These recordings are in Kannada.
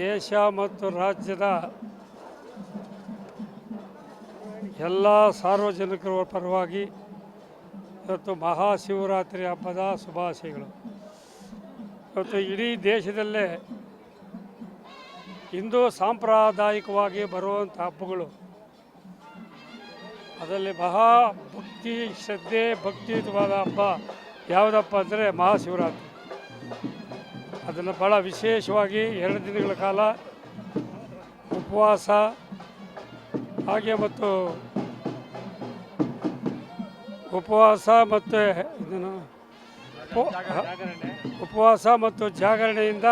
ದೇಶ ಮತ್ತು ರಾಜ್ಯದ ಎಲ್ಲ ಸಾರ್ವಜನಿಕರ ಪರವಾಗಿ ಇವತ್ತು ಮಹಾಶಿವರಾತ್ರಿ ಹಬ್ಬದ ಶುಭಾಶಯಗಳು. ಇವತ್ತು ಇಡೀ ದೇಶದಲ್ಲೇ ಹಿಂದೂ ಸಾಂಪ್ರದಾಯಿಕವಾಗಿ ಬರುವಂಥ ಹಬ್ಬಗಳು, ಅದರಲ್ಲಿ ಮಹಾ ಭಕ್ತಿ ಶ್ರದ್ಧೆ ಭಕ್ತಿಯುತವಾದ ಹಬ್ಬ ಯಾವುದಪ್ಪ ಅಂದರೆ ಮಹಾಶಿವರಾತ್ರಿ. ಅದನ್ನು ಭಾಳ ವಿಶೇಷವಾಗಿ 2 ದಿನಗಳ ಕಾಲ ಉಪವಾಸ ಹಾಗೆ ಮತ್ತು ಉಪವಾಸ ಮತ್ತು ಜಾಗರಣೆಯಿಂದ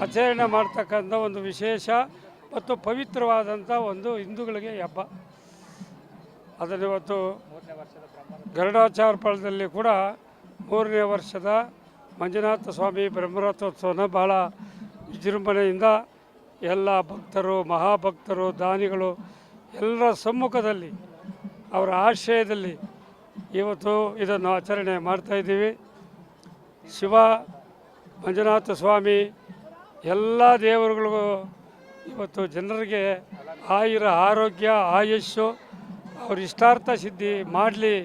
ಆಚರಣೆ ಮಾಡ್ತಕ್ಕಂಥ ಒಂದು ವಿಶೇಷ ಮತ್ತು ಪವಿತ್ರವಾದಂಥ ಒಂದು ಹಿಂದೂಗಳಿಗೆ ಹಬ್ಬ. ಅದನ್ನು ಇವತ್ತು ಗರುಡಾಚಾರ ಫಲದಲ್ಲಿ ಕೂಡ 3ನೇ ವರ್ಷದ ಮಂಜುನಾಥ ಸ್ವಾಮಿ ಬ್ರಹ್ಮರಥೋತ್ಸವನ ಭಾಳ ವಿಜೃಂಭಣೆಯಿಂದ ಎಲ್ಲ ಭಕ್ತರು, ಮಹಾಭಕ್ತರು, ದಾನಿಗಳು ಎಲ್ಲರ ಸಮ್ಮುಖದಲ್ಲಿ ಅವರ ಆಶ್ರಯದಲ್ಲಿ ಇವತ್ತು ಇದನ್ನು ಆಚರಣೆ ಮಾಡ್ತಾಯಿದ್ದೀವಿ. ಶಿವ ಮಂಜುನಾಥ ಸ್ವಾಮಿ ಎಲ್ಲ ದೇವರುಗಳಿಗೂ ಇವತ್ತು ಜನರಿಗೆ ಆಯುರ ಆರೋಗ್ಯ ಆಯುಷ್ಯು ಅವ್ರ ಇಷ್ಟಾರ್ಥ ಸಿದ್ಧಿ ಮಾಡಲಿ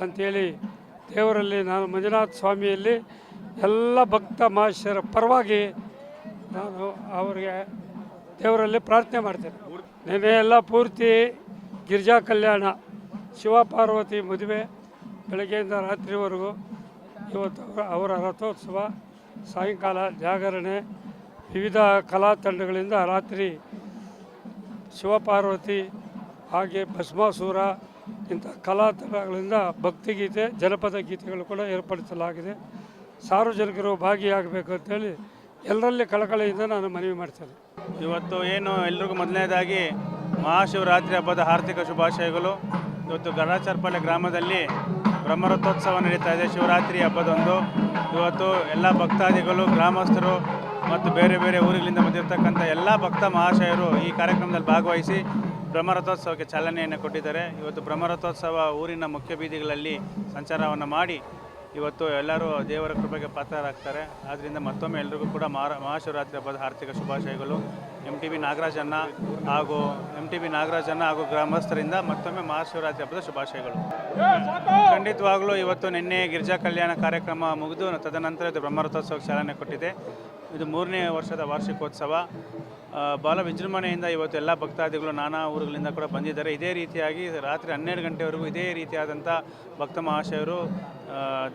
ಅಂಥೇಳಿ ದೇವರಲ್ಲಿ ನಾನು ಮಂಜುನಾಥ ಸ್ವಾಮಿಯಲ್ಲಿ ಎಲ್ಲ ಭಕ್ತ ಮಹಾಶಯರ ಪರವಾಗಿ ನಾನು ಅವರಿಗೆ ದೇವರಲ್ಲಿ ಪ್ರಾರ್ಥನೆ ಮಾಡ್ತೇನೆ. ನೆನೆ ಎಲ್ಲ ಪೂರ್ತಿ ಗಿರಿಜಾ ಕಲ್ಯಾಣ, ಶಿವ ಪಾರ್ವತಿ ಮದುವೆ ಬೆಳಗ್ಗೆಯಿಂದ ರಾತ್ರಿವರೆಗೂ. ಇವತ್ತು ಅವರ ರಥೋತ್ಸವ, ಸಾಯಂಕಾಲ ಜಾಗರಣೆ, ವಿವಿಧ ಕಲಾ ತಂಡಗಳಿಂದ ರಾತ್ರಿ ಶಿವಪಾರ್ವತಿ ಹಾಗೆ ಭಸ್ಮಾಸುರ ಇಂಥ ಕಲಾ ತಂಡಗಳಿಂದ ಭಕ್ತಿಗೀತೆ, ಜನಪದ ಗೀತೆಗಳು ಕೂಡ ಏರ್ಪಡಿಸಲಾಗಿದೆ. ಸಾರ್ವಜನಿಕರು ಭಾಗಿಯಾಗಬೇಕು ಅಂತೇಳಿ ಎಲ್ಲರಲ್ಲಿ ಕಳಕಳಿಯಿಂದ ನಾನು ಮನವಿ ಮಾಡ್ತೇನೆ. ಇವತ್ತು ಏನು ಎಲ್ರಿಗೂ ಮೊದಲನೇದಾಗಿ ಮಹಾಶಿವರಾತ್ರಿ ಹಬ್ಬದ ಹಾರ್ದಿಕ ಶುಭಾಶಯಗಳು. ಇವತ್ತು ಗರುಡಾಚಾರಪಾಳ್ಯ ಗ್ರಾಮದಲ್ಲಿ ಬ್ರಹ್ಮರಥೋತ್ಸವ ನಡೀತಾ ಇದೆ. ಶಿವರಾತ್ರಿ ಹಬ್ಬದಂದು ಇವತ್ತು ಎಲ್ಲ ಭಕ್ತಾದಿಗಳು, ಗ್ರಾಮಸ್ಥರು ಮತ್ತು ಬೇರೆ ಬೇರೆ ಊರುಗಳಿಂದ ಬಂದಿರತಕ್ಕಂಥ ಎಲ್ಲ ಭಕ್ತ ಮಹಾಶಯರು ಈ ಕಾರ್ಯಕ್ರಮದಲ್ಲಿ ಭಾಗವಹಿಸಿ ಬ್ರಹ್ಮರಥೋತ್ಸವಕ್ಕೆ ಚಾಲನೆಯನ್ನು ಕೊಟ್ಟಿದ್ದಾರೆ. ಇವತ್ತು ಬ್ರಹ್ಮರಥೋತ್ಸವ ಊರಿನ ಮುಖ್ಯ ಬೀದಿಗಳಲ್ಲಿ ಸಂಚಾರವನ್ನು ಮಾಡಿ ಇವತ್ತು ಎಲ್ಲರೂ ದೇವರ ಕೃಪೆಗೆ ಪಾತ್ರರಾಗ್ತಾರೆ. ಆದ್ದರಿಂದ ಮತ್ತೊಮ್ಮೆ ಎಲ್ರಿಗೂ ಕೂಡ ಮಹಾಶಿವರಾತ್ರಿ ಹಬ್ಬದ ಆರ್ಥಿಕ ಶುಭಾಶಯಗಳು. MTV ನಾಗರಾಜಣ್ಣ ಹಾಗೂ ಗ್ರಾಮಸ್ಥರಿಂದ ಮತ್ತೊಮ್ಮೆ ಮಹಾಶಿವರಾತ್ರಿ ಹಬ್ಬದ ಶುಭಾಶಯಗಳು. ಖಂಡಿತವಾಗಲೂ ಇವತ್ತು ನಿನ್ನೆ ಗಿರಿಜಾ ಕಲ್ಯಾಣ ಕಾರ್ಯಕ್ರಮ ಮುಗಿದು ತದನಂತರ ಇದು ಬ್ರಹ್ಮರಥೋತ್ಸವಕ್ಕೆ ಚಾಲನೆ ಕೊಟ್ಟಿದೆ. ಇದು 3ನೇ ವರ್ಷದ ವಾರ್ಷಿಕೋತ್ಸವ. ಭಾಳ ವಿಜೃಂಭಣೆಯಿಂದ ಇವತ್ತು ಎಲ್ಲ ಭಕ್ತಾದಿಗಳು ನಾನಾ ಊರುಗಳಿಂದ ಕೂಡ ಬಂದಿದ್ದಾರೆ. ಇದೇ ರೀತಿಯಾಗಿ ರಾತ್ರಿ 12 ಗಂಟೆವರೆಗೂ ಇದೇ ರೀತಿಯಾದಂಥ ಭಕ್ತ ಮಹಾಶಯರು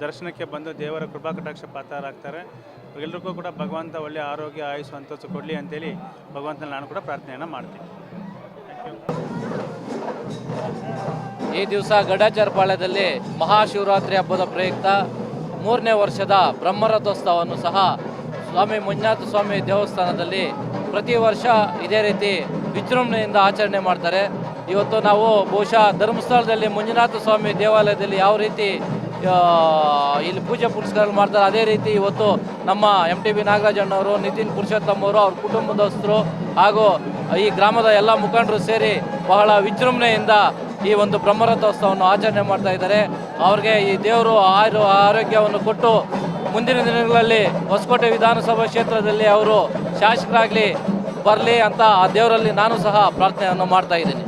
ದರ್ಶನಕ್ಕೆ ಬಂದು ದೇವರ ಕೃಪಾ ಕಟಾಕ್ಷ ಪಾತ್ರರಾಗ್ತಾರೆ. ಎಲ್ಲರಿಗೂ ಕೂಡ ಭಗವಂತ ಒಳ್ಳೆಯ ಆರೋಗ್ಯ ಆಯುಸ್ಸು ಸಂತೋಷ ಕೊಡಲಿ ಅಂತೇಳಿ ಭಗವಂತನಲ್ಲಿ ನಾನು ಕೂಡ ಪ್ರಾರ್ಥನೆಯನ್ನು ಮಾಡ್ತೀನಿ. ಈ ದಿವಸ ಗರುಡಾಚಾರಪಾಳ್ಯದಲ್ಲಿ ಮಹಾಶಿವರಾತ್ರಿ ಹಬ್ಬದ ಪ್ರಯುಕ್ತ 3ನೇ ವರ್ಷದ ಬ್ರಹ್ಮರಥೋತ್ಸವವನ್ನು ಸಹ ಸ್ವಾಮಿ ಮಂಜುನಾಥ ಸ್ವಾಮಿ ದೇವಸ್ಥಾನದಲ್ಲಿ ಪ್ರತಿ ವರ್ಷ ಇದೇ ರೀತಿ ವಿಜೃಂಭಣೆಯಿಂದ ಆಚರಣೆ ಮಾಡ್ತಾರೆ. ಇವತ್ತು ನಾವು ಬಹುಶಃ ಧರ್ಮಸ್ಥಳದಲ್ಲಿ ಮಂಜುನಾಥ ಸ್ವಾಮಿ ದೇವಾಲಯದಲ್ಲಿ ಯಾವ ರೀತಿ ಇಲ್ಲಿ ಪೂಜೆ ಪುರಸ್ಕಾರ ಮಾಡ್ತಾರೆ, ಅದೇ ರೀತಿ ಇವತ್ತು ನಮ್ಮ MTV ನಾಗರಾಜಣ್ಣವರು, ನಿತಿನ್ ಪುರುಷೋತ್ತಮ್ ಅವರು, ಅವ್ರ ಕುಟುಂಬದಸ್ಥರು ಹಾಗೂ ಈ ಗ್ರಾಮದ ಎಲ್ಲ ಮುಖಂಡರು ಸೇರಿ ಬಹಳ ವಿಜೃಂಭಣೆಯಿಂದ ಈ ಒಂದು ಬ್ರಹ್ಮರಥೋತ್ಸವವನ್ನು ಆಚರಣೆ ಮಾಡ್ತಾ ಇದ್ದಾರೆ. ಅವ್ರಿಗೆ ಈ ದೇವರು ಆರೋಗ್ಯವನ್ನು ಕೊಟ್ಟು ಮುಂದಿನ ದಿನಗಳಲ್ಲಿ ಹೊಸಕೋಟೆ ವಿಧಾನಸಭಾ ಕ್ಷೇತ್ರದಲ್ಲಿ ಅವರು ಶಾಸಕರಾಗಲಿ ಬರಲಿ ಅಂತ ಆ ದೇವರಲ್ಲಿ ನಾನು ಸಹ ಪ್ರಾರ್ಥನೆಯನ್ನು ಮಾಡ್ತಾ ಇದ್ದೀನಿ.